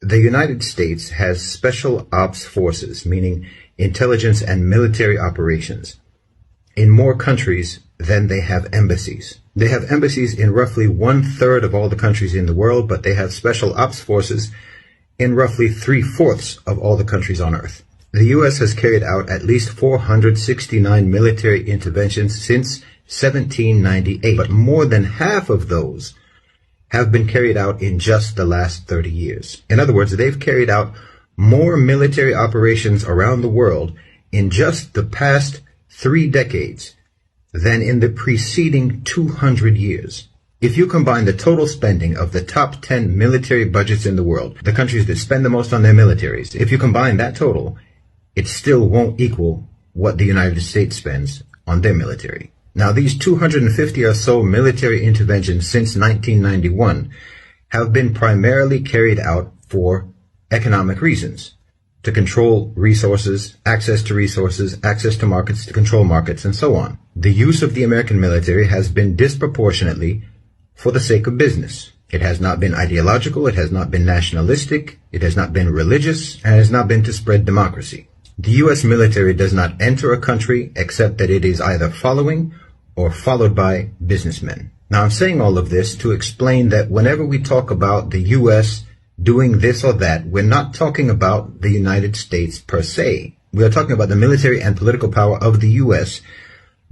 The United States has special ops forces, meaning intelligence and military operations, in more countries than they have embassies. They have embassies in roughly 1/3 of all the countries in the world, but they have special ops forces in roughly 3/4 of all the countries on Earth. The U.S. has carried out at least 469 military interventions since 1798, but more than half of those have been carried out in just the last 30 years. In other words, they've carried out more military operations around the world in just the past 3 decades than in the preceding 200 years. If you combine the total spending of the top 10 military budgets in the world, the countries that spend the most on their militaries, if you combine that total, it still won't equal what the United States spends on their military. Now, these 250 or so military interventions since 1991 have been primarily carried out for economic reasons, to control resources, access to markets, to control markets, and so on. The use of the American military has been disproportionately for the sake of business. It has not been ideological, it has not been nationalistic, it has not been religious, and it has not been to spread democracy. The U.S. military does not enter a country except that it is either following or followed by businessmen. Now, I'm saying all of this to explain that whenever we talk about the U.S. doing this or that, we're not talking about the United States per se. We are talking about the military and political power of the U.S.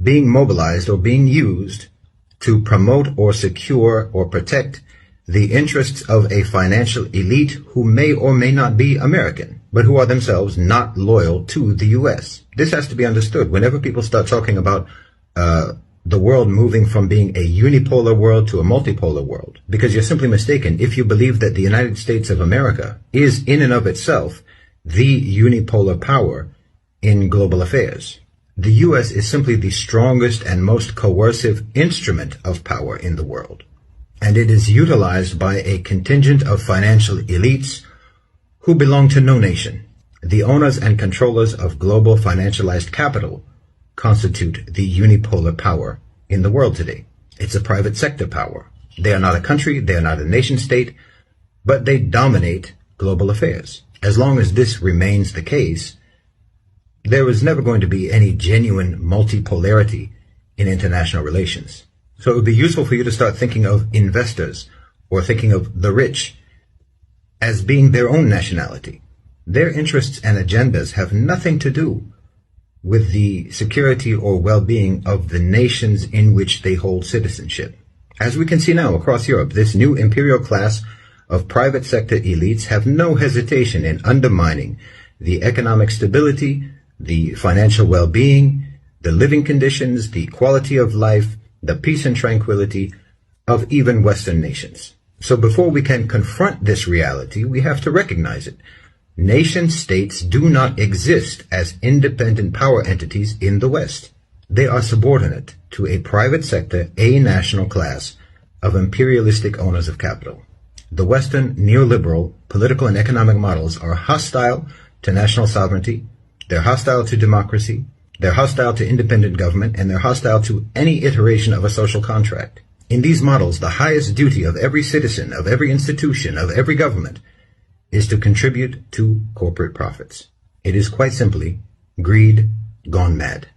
being mobilized or being used to promote or secure or protect the interests of a financial elite who may or may not be American, but who are themselves not loyal to the U.S. This has to be understood. Whenever people start talking about the world moving from being a unipolar world to a multipolar world, because you're simply mistaken if you believe that the United States of America is in and of itself the unipolar power in global affairs. The U.S. is simply the strongest and most coercive instrument of power in the world, and it is utilized by a contingent of financial elites who belong to no nation. The owners and controllers of global financialized capital constitute the unipolar power in the world today. It's a private sector power. They are not a country, they are not a nation state, but they dominate global affairs. As long as this remains the case, there is never going to be any genuine multipolarity in international relations. So it would be useful for you to start thinking of investors or thinking of the rich as being their own nationality. Their interests and agendas have nothing to do with the security or well-being of the nations in which they hold citizenship. As we can see now across Europe, this new imperial class of private sector elites have no hesitation in undermining the economic stability, the financial well-being, the living conditions, the quality of life, the peace and tranquility of even Western nations. So before we can confront this reality, we have to recognize it. Nation states do not exist as independent power entities in the West. They are subordinate to a private sector, a national class of imperialistic owners of capital. The Western neoliberal political and economic models are hostile to national sovereignty, they're hostile to democracy, they're hostile to independent government, and they're hostile to any iteration of a social contract. In these models, the highest duty of every citizen, of every institution, of every government, is to contribute to corporate profits. It is quite simply greed gone mad.